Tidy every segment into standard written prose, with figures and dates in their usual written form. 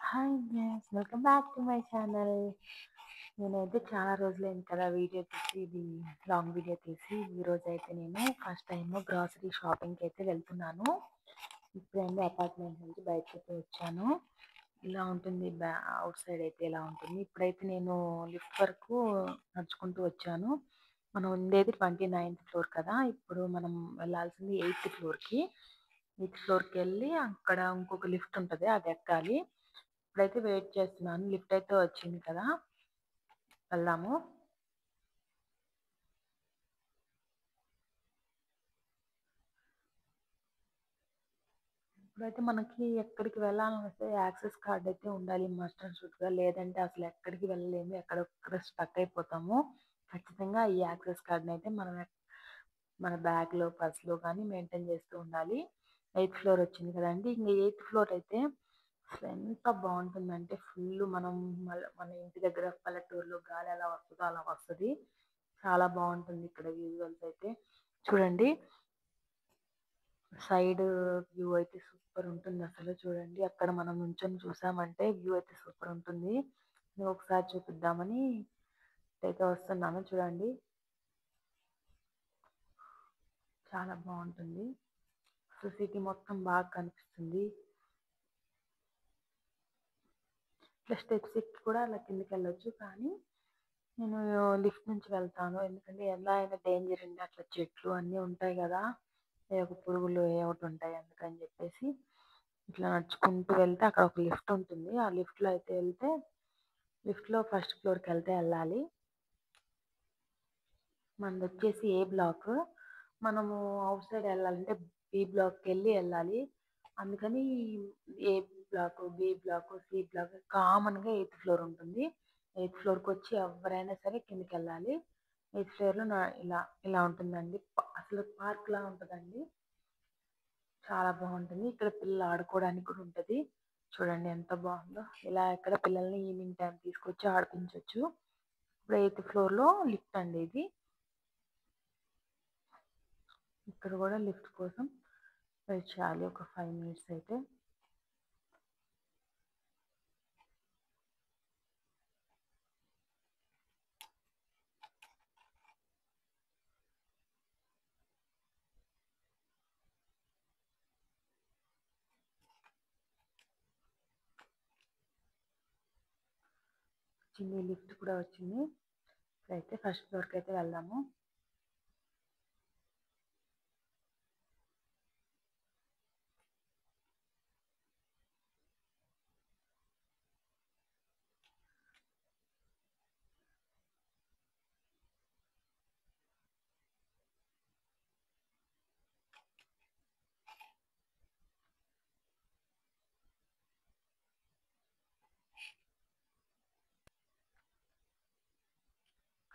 Hi guys, welcome back to my channel. నేనైతే చాలా రోజులైంది కదా వీడియో తీసి, ఇది లాంగ్ వీడియో తీసి. ఈరోజు అయితే నేను ఫస్ట్ టైం గ్రాసరీ షాపింగ్కి అయితే వెళ్తున్నాను. ఇప్పుడైతే అపార్ట్మెంట్ నుంచి బయటకి అయితే వచ్చాను. ఇలా ఉంటుంది, అవుట్ సైడ్ అయితే ఇలా ఉంటుంది. ఇప్పుడైతే నేను లిఫ్ట్ వరకు నడుచుకుంటూ వచ్చాను. మనం ఉండేది 29th ఫ్లోర్ కదా, ఇప్పుడు మనం వెళ్ళాల్సింది 8th ఫ్లోర్కి. 8th ఫ్లోర్కి వెళ్ళి అక్కడ ఇంకొక లిఫ్ట్ ఉంటుంది, అది ఎక్కాలి. ఇప్పుడైతే వెయిట్ చేస్తున్నాను, లిఫ్ట్ అయితే వచ్చింది కదా, వెళ్దాము. ఇప్పుడైతే మనకి ఎక్కడికి వెళ్ళాలంటే యాక్సెస్ కార్డ్ అయితే ఉండాలి మస్ట్ అండ్ షుడ్గా, లేదంటే అసలు ఎక్కడికి వెళ్ళలేము, ఎక్కడొక్కడ స్టక్ అయిపోతాము. ఖచ్చితంగా ఈ యాక్సెస్ కార్డ్ని అయితే మన బ్యాగ్లో, పర్స్లో కానీ మెయింటైన్ చేస్తూ ఉండాలి. 8th ఫ్లోర్ వచ్చింది కదండి. ఇంక 8th ఫ్లోర్ అయితే అసలు ఎంత బాగుంటుందంటే ఫుల్ మనం మన ఇంటి దగ్గర పల్లెటూరులో గాలి ఎలా వస్తుందో అలా వస్తుంది. చాలా బాగుంటుంది ఇక్కడ విజువల్స్ అయితే. చూడండి, సైడ్ వ్యూ అయితే సూపర్ ఉంటుంది అసలు. చూడండి, అక్కడ మనం నుంచొని చూసామంటే వ్యూ అయితే సూపర్ ఉంటుంది. నేను ఒకసారి చూపిద్దామని అయితే వస్తున్నాను. చూడండి, చాలా బాగుంటుంది. అసలు సిటీ మొత్తం బాగా కనిపిస్తుంది. ఇట్లా స్టెప్స్ ఎక్కి కూడా అలా కిందకి వెళ్ళొచ్చు, కానీ నేను లిఫ్ట్ నుంచి వెళ్తాను. ఎందుకంటే ఎలా అయినా డేంజర్ అండి, అట్లా చెట్లు అన్నీ ఉంటాయి కదా, ఏ ఒక పురుగులు ఏ ఒకటి ఉంటాయి, అందుకని చెప్పేసి ఇట్లా నడుచుకుంటూ వెళ్తే అక్కడ ఒక లిఫ్ట్ ఉంటుంది. ఆ లిఫ్ట్లో అయితే వెళ్తే, లిఫ్ట్లో ఫస్ట్ ఫ్లోర్కి వెళ్తే వెళ్ళాలి. మనది వచ్చేసి ఏ బ్లాక్. మనము అవుట్ సైడ్ వెళ్ళాలంటే బి బ్లాక్కి వెళ్ళాలి. అందుకని A block, B block, C block కామన్గా 8th ఫ్లోర్ ఉంటుంది. 8th ఫ్లోర్కి వచ్చి ఎవరైనా సరే కిందకి వెళ్ళాలి. 8th ఫ్లోర్లో ఇలా ఇలా ఉంటుందండి. అసలు పార్క్ లా ఉంటుందండి, చాలా బాగుంటుంది. ఇక్కడ పిల్లలు ఆడుకోవడానికి కూడా ఉంటుంది. చూడండి ఎంత బాగుందో. ఇలా ఇక్కడ పిల్లల్ని ఈవినింగ్ టైం తీసుకొచ్చి ఆడిపించవచ్చు. ఇప్పుడు 8th ఫ్లోర్లో లిఫ్ట్ అండి ఇది. ఇక్కడ కూడా లిఫ్ట్ కోసం వెయిట్ చేయాలి ఒక 5 minutes అయితే. చిన్న లిఫ్ట్ కూడా వచ్చింది. ఇప్పుడైతే ఫస్ట్ ఫ్లోర్కి అయితే వెళ్దాము.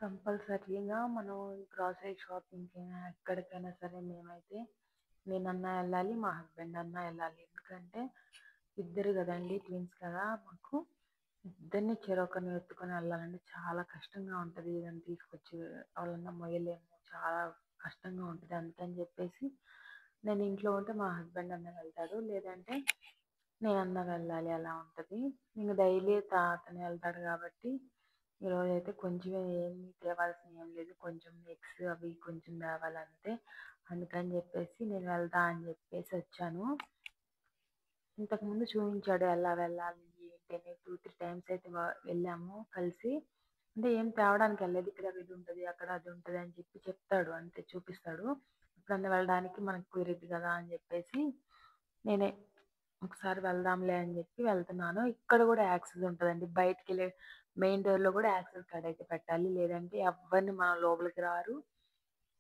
కంపల్సరీగా మనం గ్రాసరీ షాపింగ్కి ఎక్కడికైనా సరే మేమైతే నేనన్నా వెళ్ళాలి, మా హస్బెండ్ అన్నా వెళ్ళాలి. ఎందుకంటే ఇద్దరు కదండి, ట్విన్స్ కదా. మాకు ఇద్దరిని చెరొకరిని ఎత్తుకొని వెళ్ళాలంటే చాలా కష్టంగా ఉంటుంది. ఏదైనా తీసుకొచ్చి వాళ్ళన్నా మొయ్యలేము, చాలా కష్టంగా ఉంటుంది. అందుకని చెప్పేసి నేను ఇంట్లో ఉంటే మా హస్బెండ్ అన్న వెళ్తాడు, లేదంటే నేనన్నా వెళ్ళాలి, అలా ఉంటుంది. ఇంక డైలీ అతను వెళ్తాడు కాబట్టి ఈరోజు అయితే కొంచెం ఏమి తేవాల్సిన ఏం లేదు, కొంచెం ఎగ్స్ అవి కొంచెం తేవాలంతే. అందుకని చెప్పేసి నేను వెళ్తా అని చెప్పేసి వచ్చాను. ఇంతకుముందు చూపించాడు ఎలా వెళ్ళాలి ఏంటి అని. 2-3 times అయితే వెళ్ళాము కలిసి. అంటే ఏం తేవడానికి వెళ్ళలేదు, ఇక్కడ ఇది ఉంటుంది అక్కడ అది ఉంటుంది అని చెప్పి చెప్తాడు, అంతే చూపిస్తాడు. ఎప్పుడన్నా వెళ్ళడానికి మనకు కుదిరిద్ది కదా అని చెప్పేసి నేనే ఒకసారి వెళ్దాంలే అని చెప్పి వెళ్తున్నాను. ఇక్కడ కూడా యాక్సెస్ ఉంటుందండి, బయటికి వెళ్ళే మెయిన్ డోర్లో కూడా యాక్సెస్ కార్డ్ అయితే పెట్టాలి, లేదంటే ఎవరిని మన లోపలికి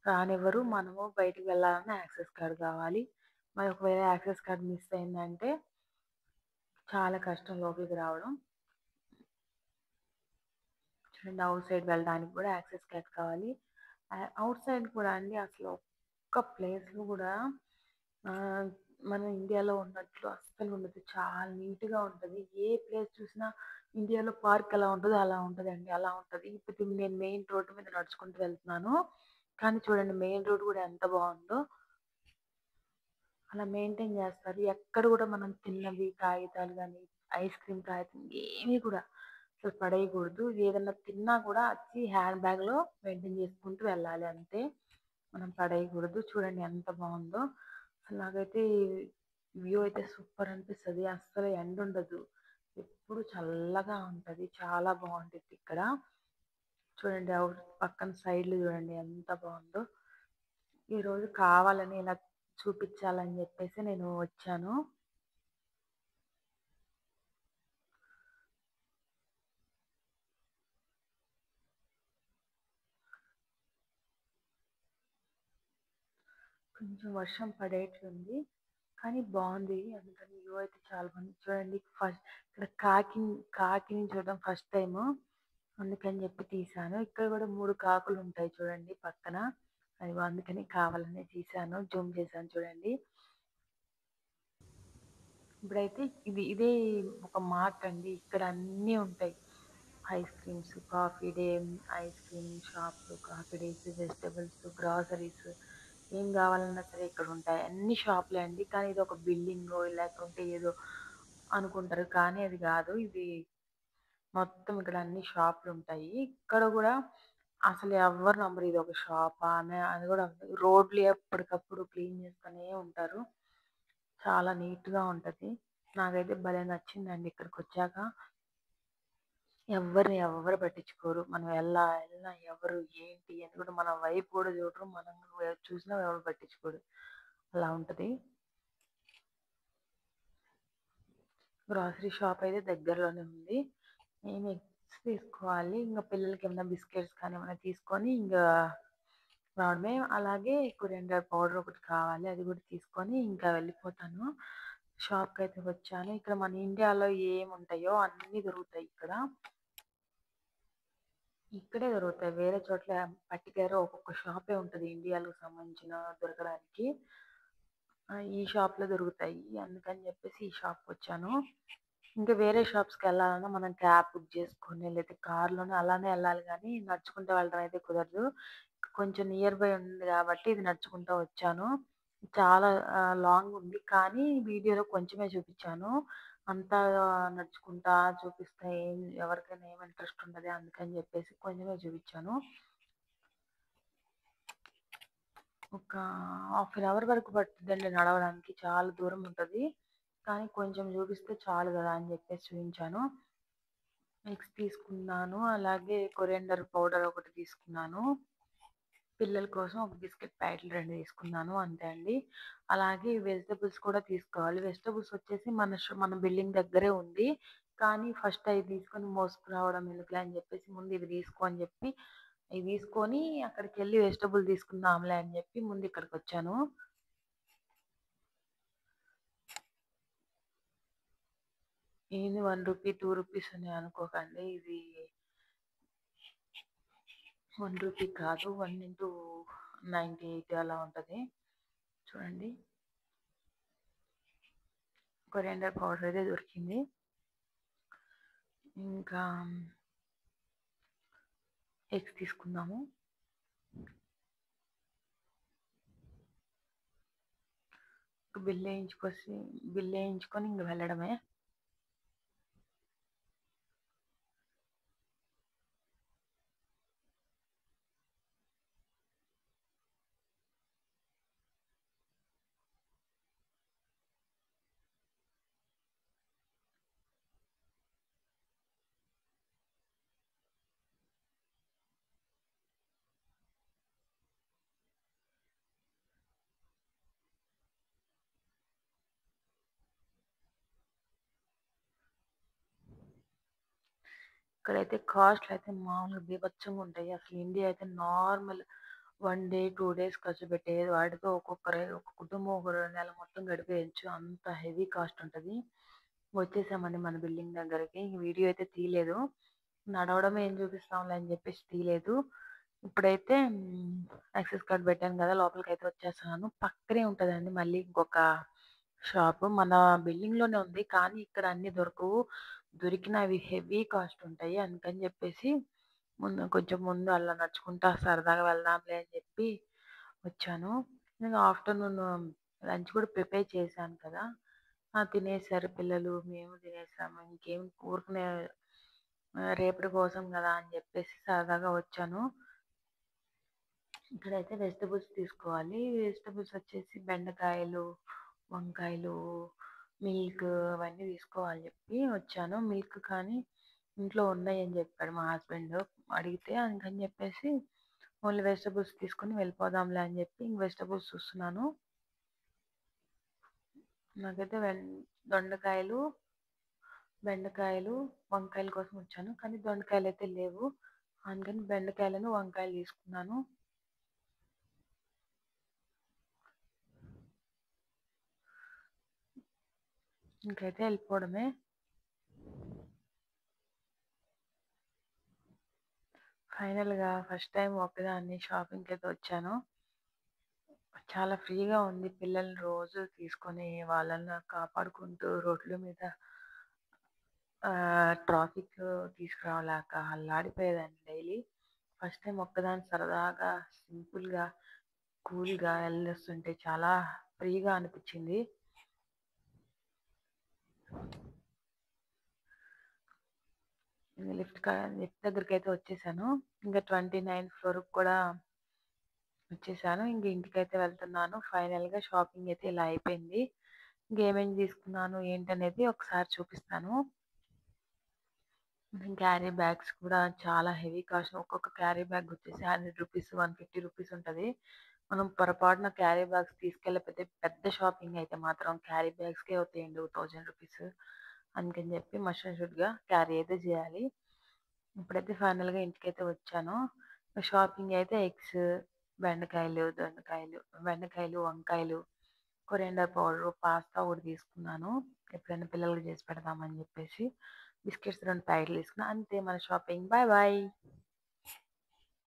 రానివ్వరు. మనము బయటికి వెళ్ళాలన్నా యాక్సెస్ కార్డ్ కావాలి. మరి ఒకవేళ యాక్సెస్ కార్డ్ మిస్ అయిందంటే చాలా కష్టం లోపలికి రావడం. చూడండి, అవుట్ సైడ్ వెళ్ళడానికి కూడా యాక్సెస్ కార్డ్ కావాలి. అవుట్ సైడ్ కూడా అండి అసలు ఒక్క ప్లేస్లో కూడా ఆ, మన ఇండియాలో ఉన్నట్లు అస్సలు ఉండదు, చాలా నీట్గా ఉంటుంది. ఏ ప్లేస్ చూసినా ఇండియాలో పార్క్ ఎలా ఉంటుందో అలా ఉంటుందండి, అలా ఉంటుంది. ఇప్పుడు నేను మెయిన్ రోడ్డు మీద నడుచుకుంటూ వెళ్తున్నాను, కానీ చూడండి మెయిన్ రోడ్ కూడా ఎంత బాగుందో. అలా మెయింటైన్ చేస్తారు. ఎక్కడ కూడా మనం తిన్నవి కాగితాలు కానీ ఐస్ క్రీమ్‌తో అయితే ఏమి కూడా అసలు పడేయకూడదు. ఏదన్నా తిన్నా కూడా వచ్చి హ్యాండ్ బ్యాగ్‌లో మెయింటైన్ చేసుకుంటూ వెళ్ళాలి అంతే. మనం పడేయకూడదు. చూడండి ఎంత బావుందో. అసలు నాకైతే వ్యూ అయితే సూపర్ అనిపిస్తది. అస్సలు ఎండుండదు. ఎప్పుడు చల్లగా ఉంటది. చాలా బావుండిద్ది ఇక్కడ. చూడండి పక్కన సైడ్‌లు చూడండి ఎంత బావుందో. ఈరోజు కావాలని ఇలా చూపించాలని చెప్పేసి నేను వచ్చాను. కొంచెం వర్షం పడేట్లుంది. కానీ బావుంది. అందుకని వ్యూ అయితే చాలా బాగుంది. చూడండి ఇక్కడ కాకిని చూడడం ఫస్ట్ టైము. అందుకని చెప్పి తీశాను. ఇక్కడ కూడా 3 కాకులుంటాయి చూడండి పక్కన. అదిగో అందుకని కావాలనే తీశాను. జూమ్ చేశాను చూడండి. ఇప్పుడైతే ఇదే ఒక మార్ట్ అండి. ఇక్కడ అన్నీ ఉంటాయి. Ice creams, coffee day, ice cream shops, coffee days, vegetables, groceries ఏం కావాలన్నా సరే ఇక్కడ ఉంటాయి. అన్ని షాపులే అండి. కానీ ఇది ఒక బిల్డింగో లేకుంటే ఏదో అనుకుంటారు. కానీ అది కాదు. ఇది మొత్తం ఇక్కడ అన్ని షాపులు ఉంటాయి. ఇక్కడ కూడా అసలు ఎవ్వరు నమ్మరు ఇది ఒక షాపా అని. అది కూడా రోడ్లు ఎప్పటికప్పుడు క్లీన్ చేస్తూనే ఉంటారు. చాలా నీట్‌గా ఉంటది. నాకైతే భలే నచ్చిందండి ఇక్కడికొచ్చాక. ఎవ్వరు పట్టించుకోరు. మనం ఎళ్ళినా ఎవరు ఏంటి అని కూడా మన వైపు కూడా చూడరు. మనం చూసినా ఎవరు పట్టించుకోరు. అలా ఉంటది. గ్రోసరీ షాప్ అయితే దగ్గరలోనే ఉంది. నేను ఎగ్స్ తీసుకోవాలి. ఇంక పిల్లలకి ఏమైనా బిస్కెట్స్ కానీ ఏమైనా తీసుకొని ఇంకా రావడమే. అలాగే కొరియండర్ పౌడర్ ఒకటి కావాలి. అది కూడా తీసుకొని ఇంకా వెళ్ళిపోతాను. షాప్‌కి అయితే వచ్చాను. ఇక్కడ మన ఇండియాలో ఏముంటాయో అన్నీ దొరుకుతాయి ఇక్కడ. ఇక్కడే దొరుకుతాయి. వేరే చోట్ల పర్టిక్యులర్‌గా ఒక్కొక్క షాపే ఉంటది ఇండియాలో సంబంధించిన దొరకడానికి. ఈ షాప్‌లో దొరుకుతాయి. అందుకని చెప్పేసి ఈ షాప్‌కొచ్చాను. ఇంకా వేరే షాప్స్‌కెళ్ళాలన్నా మనం క్యాబ్ బుక్ చేసుకొని లేతే కార్‌లోనే అలానే ఎళ్ళాలి గానీ, నడుచుకుంటూ వెళ్ళడం అయితే కుదరదు. కొంచెం నియర్ బై ఉంది కాబట్టి ఇది నడుచుకుంటూ వచ్చాను. చాలా లాంగ్ ఉంది. కానీ వీడియోలో కొంచెమే చూపిచ్చాను. అంతా నడుచుకుంటా చూపిస్తే ఎవరికైనా ఏమి ఇంట్రెస్ట్ ఉండదు. అందుకని చెప్పేసి కొంచెమే చూపిచ్చాను. ఒక హాఫ్ అన్ అవర్ వరకు పట్టుద్దండి నడవడానికి. చాలా దూరం ఉంటది. కానీ కొంచెం చూపిస్తే చాలు గదా అని చెప్పేసి చూయించాను. ఎగ్స్ తీసుకున్నాను. అలాగే కొరియండర్ పౌడర్ ఒకటి తీసుకున్నాను. పిల్లల కోసం ఒక బిస్కెట్ ప్యాకెట్లు 2 తీసుకున్నాను. అంతే అండి. అలాగే వెజిటబుల్స్ కూడా తీసుకోవాలి. వెజిటబుల్స్ వచ్చేసి మన బిల్డింగ్ దగ్గరే ఉంది. కానీ ఫస్ట్ అయి తీసుకొని మోసుకురావడం ఎందుకులే అని చెప్పేసి ముందు ఇవి తీసుకో అని చెప్పి ఇవి తీసుకొని అక్కడికెళ్ళి వెజిటబుల్ తీసుకుందాంలే అని చెప్పి ముందు ఇక్కడికొచ్చాను. ఏంది రూ. 1, రూ. 2 అని అనుకోకండి. ఇది రూ. 1 కాదు. 1 ఇంటూ 98 అలా ఉంటది. చూడండి. కొరియండర్ పౌడర్ అయితే దొరికింది. ఇంకా ఎగ్స్ తీసుకుందాము. బిల్ వేయించుకొని ఇంక వెళ్ళడమే. ఇక్కడైతే కాస్ట్‌లు అయితే మామూలుగా బీభత్సంగా ఉంటాయి. అసలు ఇండియా అయితే నార్మల్ 1 డే, 2 డేస్ ఖర్చు పెట్టేది వాటితో ఒక కుటుంబం ఒక నెల మొత్తం గడిపేయొచ్చు. అంత హెవీ కాస్ట్ ఉంటది. వచ్చేసామండి మన బిల్డింగ్ దగ్గరికి. వీడియో అయితే తీయలేదు. నడవడం ఏం చూపిస్తాంలే అని చెప్పేసి తీయలేదు. ఇప్పుడైతే యాక్సెస్ కార్డ్ పెట్టాను కదా! లోపలికైతే వచ్చేస్తున్నాను. పక్కనే ఉంటదండి మళ్ళీ ఇంకొక షాపు. మన బిల్డింగ్‌లోనే ఉంది. కానీ ఇక్కడ అన్నీ దొరకవు. దొరికినా అవి హెవీ కాస్ట్ ఉంటాయి. అందుకని చెప్పేసి కొంచెం ముందు అలా నడుచుకుంటా సరదాగా వెళ్దాంలే అని చెప్పి వచ్చాను. నేను ఆఫ్టర్‌నూన్ లంచ్ కూడా ప్రిపేర్ చేశాను కదా! తినేసారు పిల్లలు. మేము తినేసాము. ఇంకేం ఊరికనే రేపటి కోసం కదా అని చెప్పేసి సరదాగా వచ్చాను. ఇక్కడైతే వెజిటబుల్స్ తీసుకోవాలి. వెజిటబుల్స్ వచ్చేసి బెండకాయలు, వంకాయలు, మిల్క్ అవన్నీ తీసుకోవాలి చెప్పి వచ్చాను. మిల్క్ కానీ ఇంట్లో ఉన్నాయని చెప్పాడు మా హస్బెండ్. అడిగితే అందుకని చెప్పేసి ఓన్లీ వెజిటబుల్స్ తీసుకొని వెళ్ళిపోదాంలే అని చెప్పి ఇంక వెజిటబుల్స్ చూస్తున్నాను. నాకైతే దొండకాయలు, బెండకాయలు, వంకాయల కోసం వచ్చాను. కానీ దొండకాయలు అయితే లేవు. అందుకని బెండకాయలను, వంకాయలు తీసుకున్నాను. ఇంకైతే వెళ్ళిపోవడమే. ఫైనల్గా ఫస్ట్ టైం ఒకదాన్ని షాపింగ్కి అయితే వచ్చాను. చాలా ఫ్రీగా ఉంది. పిల్లల్ని రోజు తీసుకొని వాళ్ళని కాపాడుకుంటూ రోడ్ల మీద ట్రాఫిక్ తీసుకురావలేక అల్లాడిపోయేదాన్ని డైలీ. ఫస్ట్ టైం ఒక్కదాన్ని సరదాగా సింపుల్గా కూల్గా వెళ్ళొస్తుంటే చాలా ఫ్రీగా అనిపించింది. లిఫ్ట్ దగ్గరికి అయితే వచ్చేసాను. ఇంకా 29th ఫ్లోర్కి కూడా వచ్చేసాను. ఇంక ఇంటికైతే వెళ్తున్నాను. ఫైనల్గా షాపింగ్ అయితే ఇలా అయిపోయింది. ఇంకేమేమి తీసుకున్నాను ఏంటనేది ఒకసారి చూపిస్తాను. క్యారీ బ్యాగ్స్ కూడా చాలా హెవీ కాస్ట్. ఒక్కొక్క క్యారీ బ్యాగ్ వచ్చేసి 100 రూపీస్, 150 రూపీస్ ఉంటుంది. మనం పొరపాటున క్యారీ బ్యాగ్స్ తీసుకెళ్ళకపోతే పెద్ద షాపింగ్ అయితే మాత్రం క్యారీ బ్యాగ్స్కే అవుతాయండి 1000 రూపీస్. అందుకని చెప్పి మస్ట్ అండ్ షుడ్గా క్యారీ అయితే చేయాలి. ఇప్పుడైతే ఫైనల్గా ఇంటికైతే వచ్చాను. షాపింగ్ అయితే ఎగ్స్, బెండకాయలు, వంకాయలు, కొరియండర్ పౌడర్, పాస్తా ఒకటి తీసుకున్నాను. ఎప్పుడైనా పిల్లలకి చేసి పెడదామని చెప్పేసి బిస్కెట్స్ 2 ప్యాకెట్లు తీసుకున్నా. అంతే మన షాపింగ్. Bye bye.